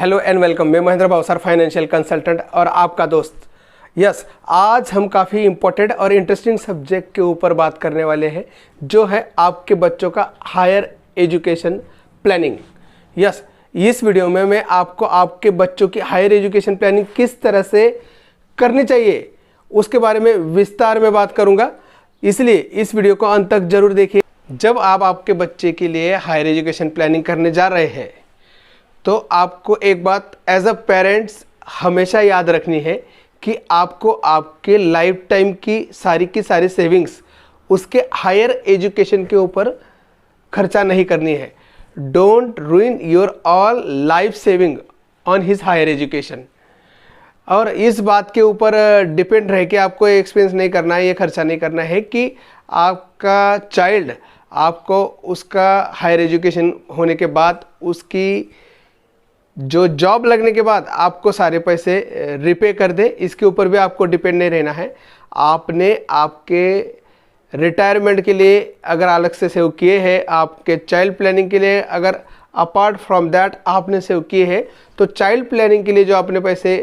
Hello and welcome. मैं Mahendra Bhavsar, financial consultant और आपका दोस्त। यस, आज हम काफ़ी इम्पोर्टेंट और इंटरेस्टिंग सब्जेक्ट के ऊपर बात करने वाले हैं, जो है आपके बच्चों का हायर एजुकेशन प्लानिंग। यस, इस वीडियो में मैं आपको आपके बच्चों की हायर एजुकेशन प्लानिंग किस तरह से करनी चाहिए उसके बारे में विस्तार में बात करूँगा, इसलिए इस वीडियो को अंत तक जरूर देखिए। जब आप आपके बच्चे के लिए हायर एजुकेशन प्लानिंग करने जा रहे हैं तो आपको एक बात एज अ पेरेंट्स हमेशा याद रखनी है कि आपको आपके लाइफ टाइम की सारी सेविंग्स उसके हायर एजुकेशन के ऊपर खर्चा नहीं करनी है। Don't ruin your all life saving on his higher education. और इस बात के ऊपर डिपेंड रह के आपको एक्सपेंस नहीं करना है, ये खर्चा नहीं करना है कि आपका चाइल्ड आपको उसका हायर एजुकेशन होने के बाद उसकी जो जॉब लगने के बाद आपको सारे पैसे रिपे कर दे, इसके ऊपर भी आपको डिपेंड नहीं रहना है। आपने आपके रिटायरमेंट के लिए अगर अलग से सेव किए हैं, आपके चाइल्ड प्लानिंग के लिए अगर अपार्ट फ्रॉम दैट आपने सेव किए हैं, तो चाइल्ड प्लानिंग के लिए जो आपने पैसे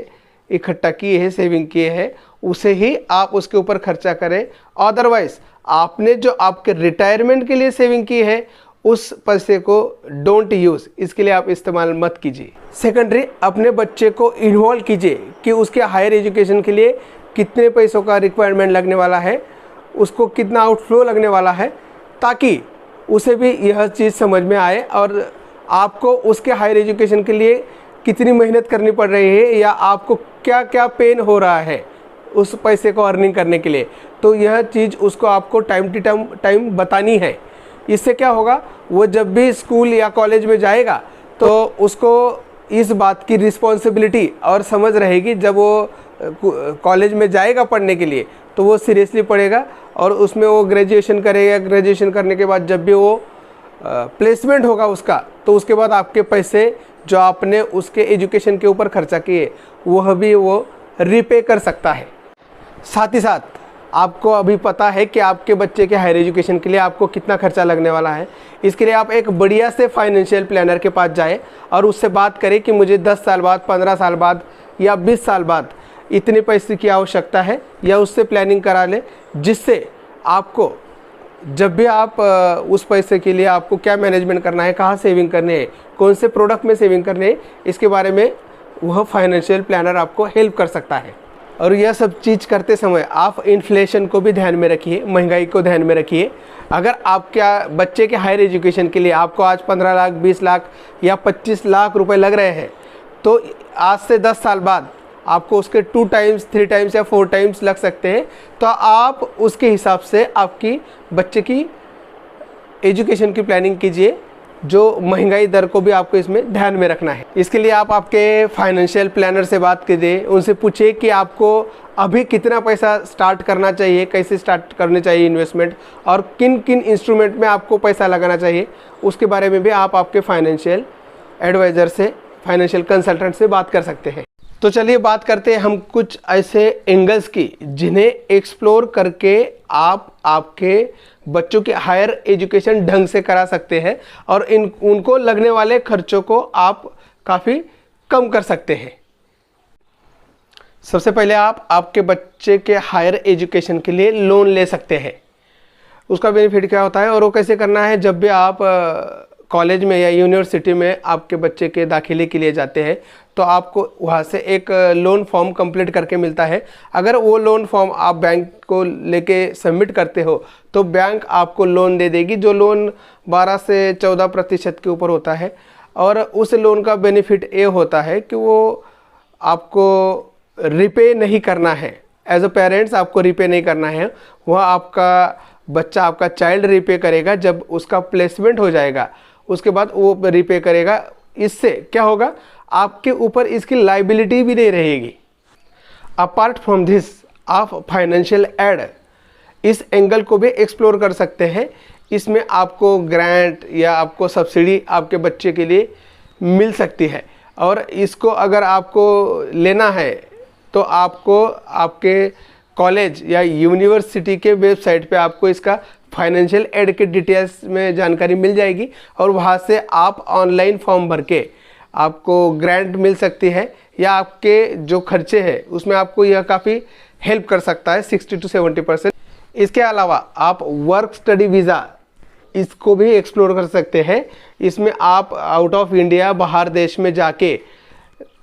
इकट्ठा किए हैं, सेविंग किए हैं, उसे ही आप उसके ऊपर खर्चा करें। अदरवाइज आपने जो आपके रिटायरमेंट के लिए सेविंग की है उस पैसे को डोंट यूज़, इसके लिए आप इस्तेमाल मत कीजिए। सेकेंडरी, अपने बच्चे को इन्वॉल्व कीजिए कि उसके हायर एजुकेशन के लिए कितने पैसों का रिक्वायरमेंट लगने वाला है, उसको कितना आउटफ्लो लगने वाला है, ताकि उसे भी यह चीज़ समझ में आए और आपको उसके हायर एजुकेशन के लिए कितनी मेहनत करनी पड़ रही है या आपको क्या क्या पेन हो रहा है उस पैसे को अर्निंग करने के लिए, तो यह चीज़ उसको आपको टाइम टू टाइम बतानी है। इससे क्या होगा, वो जब भी स्कूल या कॉलेज में जाएगा तो उसको इस बात की रिस्पॉन्सिबिलिटी और समझ रहेगी। जब वो कॉलेज में जाएगा पढ़ने के लिए तो वो सीरियसली पढ़ेगा और उसमें वो ग्रेजुएशन करेगा। ग्रेजुएशन करने के बाद जब भी वो प्लेसमेंट होगा उसका, तो उसके बाद आपके पैसे जो आपने उसके एजुकेशन के ऊपर खर्चा किए वह भी वो रिपे कर सकता है। साथ ही साथ आपको अभी पता है कि आपके बच्चे के हायर एजुकेशन के लिए आपको कितना खर्चा लगने वाला है। इसके लिए आप एक बढ़िया से फाइनेंशियल प्लानर के पास जाएं और उससे बात करें कि मुझे 10 साल बाद, 15 साल बाद या 20 साल बाद इतने पैसे की आवश्यकता है, या उससे प्लानिंग करा लें, जिससे आपको जब भी आप उस पैसे के लिए आपको क्या मैनेजमेंट करना है, कहाँ सेविंग करनी है, कौन से प्रोडक्ट में सेविंग करनी है, इसके बारे में वह फाइनेंशियल प्लानर आपको हेल्प कर सकता है। और यह सब चीज़ करते समय आप इन्फ्लेशन को भी ध्यान में रखिए, महंगाई को ध्यान में रखिए। अगर आपके बच्चे के हायर एजुकेशन के लिए आपको आज 15 लाख, 20 लाख या 25 लाख रुपए लग रहे हैं, तो आज से 10 साल बाद आपको उसके 2 टाइम्स, 3 टाइम्स या 4 टाइम्स लग सकते हैं। तो आप उसके हिसाब से आपकी बच्चे की एजुकेशन की प्लानिंग कीजिए, जो महंगाई दर को भी आपको इसमें ध्यान में रखना है। इसके लिए आप आपके फाइनेंशियल प्लानर से बात कीजिए, उनसे पूछिए कि आपको अभी कितना पैसा स्टार्ट करना चाहिए, कैसे स्टार्ट करने चाहिए इन्वेस्टमेंट, और किन किन इंस्ट्रूमेंट में आपको पैसा लगाना चाहिए, उसके बारे में भी आप आपके फाइनेंशियल एडवाइज़र से, फाइनेंशियल कंसल्टेंट से बात कर सकते हैं। तो चलिए बात करते हैं हम कुछ ऐसे एंगल्स की जिन्हें एक्सप्लोर करके आप आपके बच्चों की हायर एजुकेशन ढंग से करा सकते हैं और उनको लगने वाले खर्चों को आप काफ़ी कम कर सकते हैं। सबसे पहले आप आपके बच्चे के हायर एजुकेशन के लिए लोन ले सकते हैं। उसका बेनिफिट क्या होता है और वो कैसे करना है, जब भी आप कॉलेज में या यूनिवर्सिटी में आपके बच्चे के दाखिले के लिए जाते हैं तो आपको वहाँ से एक लोन फॉर्म कंप्लीट करके मिलता है। अगर वो लोन फॉर्म आप बैंक को लेके सबमिट करते हो तो बैंक आपको लोन दे देगी, जो लोन 12 से 14% के ऊपर होता है। और उस लोन का बेनिफिट ये होता है कि वो आपको रिपे नहीं करना है, एज अ पेरेंट्स आपको रिपे नहीं करना है, वह आपका बच्चा, आपका चाइल्ड रिपे करेगा। जब उसका प्लेसमेंट हो जाएगा उसके बाद वो रिपे करेगा। इससे क्या होगा, आपके ऊपर इसकी लाइबिलिटी भी नहीं रहेगी। अपार्ट फ्रॉम दिस, आप फाइनेंशियल एड इस एंगल को भी एक्सप्लोर कर सकते हैं। इसमें आपको ग्रांट या आपको सब्सिडी आपके बच्चे के लिए मिल सकती है, और इसको अगर आपको लेना है तो आपको आपके कॉलेज या यूनिवर्सिटी के वेबसाइट पे आपको इसका फाइनेंशियल एड के डिटेल्स में जानकारी मिल जाएगी, और वहाँ से आप ऑनलाइन फॉर्म भर के आपको ग्रांट मिल सकती है या आपके जो खर्चे हैं उसमें आपको यह काफ़ी हेल्प कर सकता है 60 to 70%। इसके अलावा आप वर्क स्टडी वीज़ा इसको भी एक्सप्लोर कर सकते हैं। इसमें आप आउट ऑफ इंडिया बाहर देश में जाके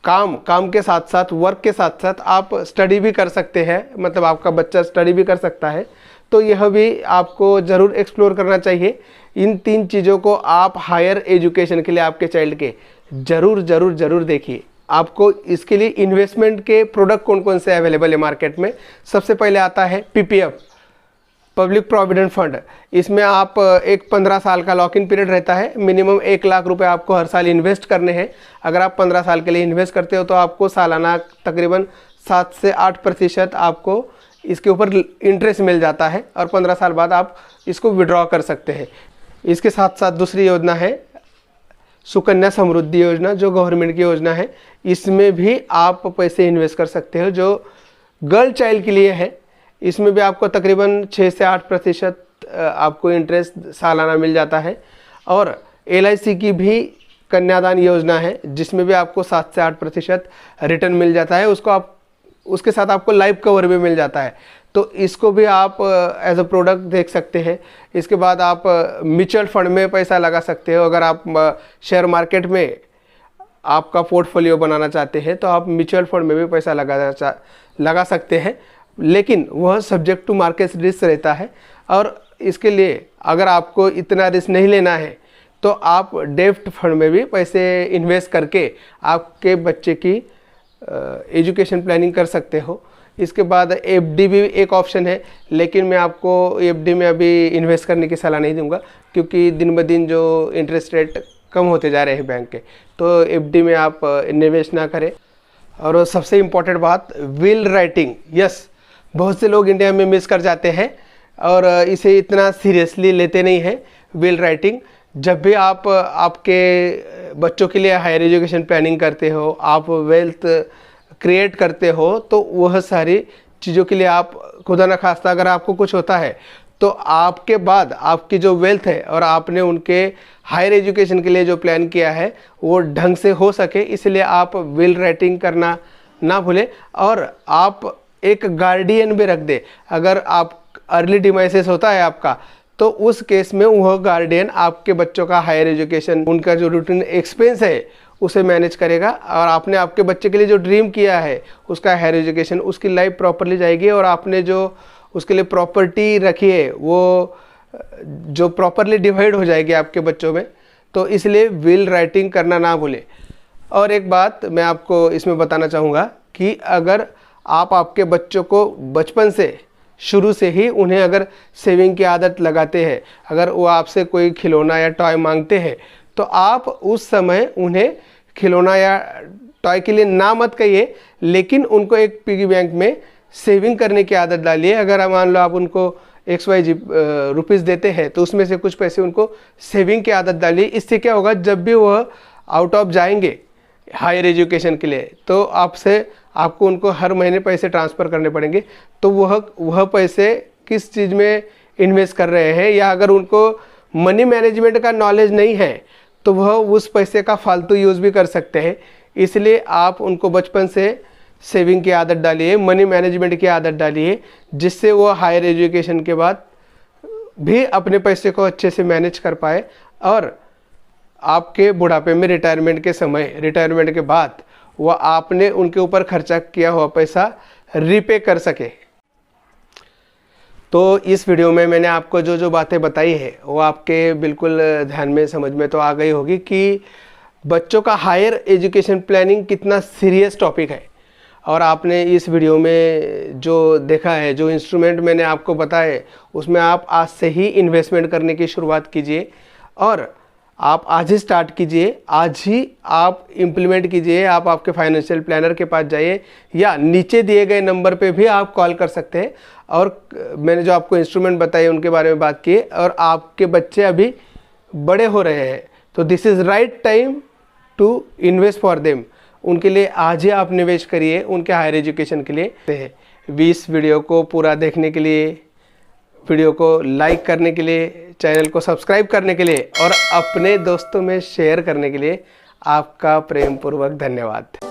काम के साथ साथ वर्क के साथ साथ आप स्टडी भी कर सकते हैं, मतलब आपका बच्चा स्टडी भी कर सकता है। तो यह भी आपको ज़रूर एक्सप्लोर करना चाहिए। इन 3 चीज़ों को आप हायर एजुकेशन के लिए आपके चाइल्ड के ज़रूर देखिए। आपको इसके लिए इन्वेस्टमेंट के प्रोडक्ट कौन कौन से अवेलेबल है मार्केट में। सबसे पहले आता है पीपीएफ, पब्लिक प्रोविडेंट फंड। इसमें आप एक 15 साल का लॉक इन पीरियड रहता है। मिनिमम 1 लाख रुपए आपको हर साल इन्वेस्ट करने हैं। अगर आप 15 साल के लिए इन्वेस्ट करते हो तो आपको सालाना तकरीबन 7 से 8% आपको इसके ऊपर इंटरेस्ट मिल जाता है और 15 साल बाद आप इसको विड्रॉ कर सकते हैं। इसके साथ साथ दूसरी योजना है सुकन्या समृद्धि योजना, जो गवर्नमेंट की योजना है। इसमें भी आप पैसे इन्वेस्ट कर सकते हो, जो गर्ल चाइल्ड के लिए है। इसमें भी आपको तकरीबन 6 से 8% आपको इंटरेस्ट सालाना मिल जाता है। और LIC की भी कन्यादान योजना है, जिसमें भी आपको 7 से 8% रिटर्न मिल जाता है। उसके साथ आपको लाइफ कवर भी मिल जाता है। तो इसको भी आप एज अ प्रोडक्ट देख सकते हैं। इसके बाद आप म्यूचुअल फंड में पैसा लगा सकते हो। अगर आप शेयर मार्केट में आपका पोर्टफोलियो बनाना चाहते हैं तो आप म्यूचुअल फंड में भी पैसा लगा सकते हैं, लेकिन वह सब्जेक्ट टू मार्केट रिस्क रहता है। और इसके लिए अगर आपको इतना रिस्क नहीं लेना है तो आप डेब्ट फंड में भी पैसे इन्वेस्ट करके आपके बच्चे की एजुकेशन प्लानिंग कर सकते हो। इसके बाद FD भी एक ऑप्शन है, लेकिन मैं आपको FD में अभी इन्वेस्ट करने की सलाह नहीं दूंगा, क्योंकि दिन ब दिन जो इंटरेस्ट रेट कम होते जा रहे हैं बैंक के, तो FD में आप निवेश ना करें। और सबसे इम्पोर्टेंट बात, विल राइटिंग। यस, बहुत से लोग इंडिया में मिस कर जाते हैं और इसे इतना सीरियसली लेते नहीं हैं। विल राइटिंग, जब भी आप आपके बच्चों के लिए हायर एजुकेशन प्लानिंग करते हो, आप वेल्थ क्रिएट करते हो, तो वह सारी चीज़ों के लिए आप खुदा न खास्ता अगर आपको कुछ होता है तो आपके बाद आपकी जो वेल्थ है और आपने उनके हायर एजुकेशन के लिए जो प्लान किया है वो ढंग से हो सके, इसलिए आप विल राइटिंग करना ना भूलें। और आप एक गार्डियन भी रख दे। अगर आप अर्ली डिमाइसेस होता है आपका, तो उस केस में वह गार्डियन आपके बच्चों का हायर एजुकेशन, उनका जो रूटीन एक्सपेंस है उसे मैनेज करेगा। और आपने आपके बच्चे के लिए जो ड्रीम किया है उसका हायर एजुकेशन, उसकी लाइफ प्रॉपरली जाएगी। और आपने जो उसके लिए प्रॉपर्टी रखी है वो जो प्रॉपरली डिवाइड हो जाएगी आपके बच्चों में। तो इसलिए विल राइटिंग करना ना भूलें। और एक बात मैं आपको इसमें बताना चाहूँगा कि अगर आप आपके बच्चों को बचपन से शुरू से ही उन्हें अगर सेविंग की आदत लगाते हैं, अगर वो आपसे कोई खिलौना या टॉय मांगते हैं, तो आप उस समय उन्हें खिलौना या टॉय के लिए ना मत कहिए, लेकिन उनको एक पिगी बैंक में सेविंग करने की आदत डालिए। अगर मान लो आप उनको XYZ रुपीज़ देते हैं तो उसमें से कुछ पैसे उनको सेविंग की आदत डालिए। इससे क्या होगा, जब भी वह आउट ऑफ जाएंगे हायर एजुकेशन के लिए, तो आपको उनको हर महीने पैसे ट्रांसफ़र करने पड़ेंगे। तो वह पैसे किस चीज़ में इन्वेस्ट कर रहे हैं, या अगर उनको मनी मैनेजमेंट का नॉलेज नहीं है तो वह उस पैसे का फालतू यूज़ भी कर सकते हैं। इसलिए आप उनको बचपन से सेविंग की आदत डालिए, मनी मैनेजमेंट की आदत डालिए, जिससे वो हायर एजुकेशन के बाद भी अपने पैसे को अच्छे से मैनेज कर पाए और आपके बुढ़ापे में, रिटायरमेंट के समय, रिटायरमेंट के बाद वह आपने उनके ऊपर खर्चा किया हुआ पैसा रीपे कर सके। तो इस वीडियो में मैंने आपको जो जो बातें बताई है वो आपके बिल्कुल ध्यान में, समझ में तो आ गई होगी कि बच्चों का हायर एजुकेशन प्लानिंग कितना सीरियस टॉपिक है। और आपने इस वीडियो में जो देखा है, जो इंस्ट्रूमेंट मैंने आपको बताए, उसमें आप आज से ही इन्वेस्टमेंट करने की शुरुआत कीजिए और आप आज ही स्टार्ट कीजिए, आज ही आप इम्प्लीमेंट कीजिए। आप आपके फाइनेंशियल प्लानर के पास जाइए या नीचे दिए गए नंबर पे भी आप कॉल कर सकते हैं और मैंने जो आपको इंस्ट्रूमेंट बताए उनके बारे में बात की। और आपके बच्चे अभी बड़े हो रहे हैं, तो this is right time to invest for them. उनके लिए आज ही आप निवेश करिए, उनके हायर एजुकेशन के लिए। इस वीडियो को पूरा देखने के लिए, वीडियो को लाइक करने के लिए, चैनल को सब्सक्राइब करने के लिए और अपने दोस्तों में शेयर करने के लिए आपका प्रेम पूर्वक धन्यवाद।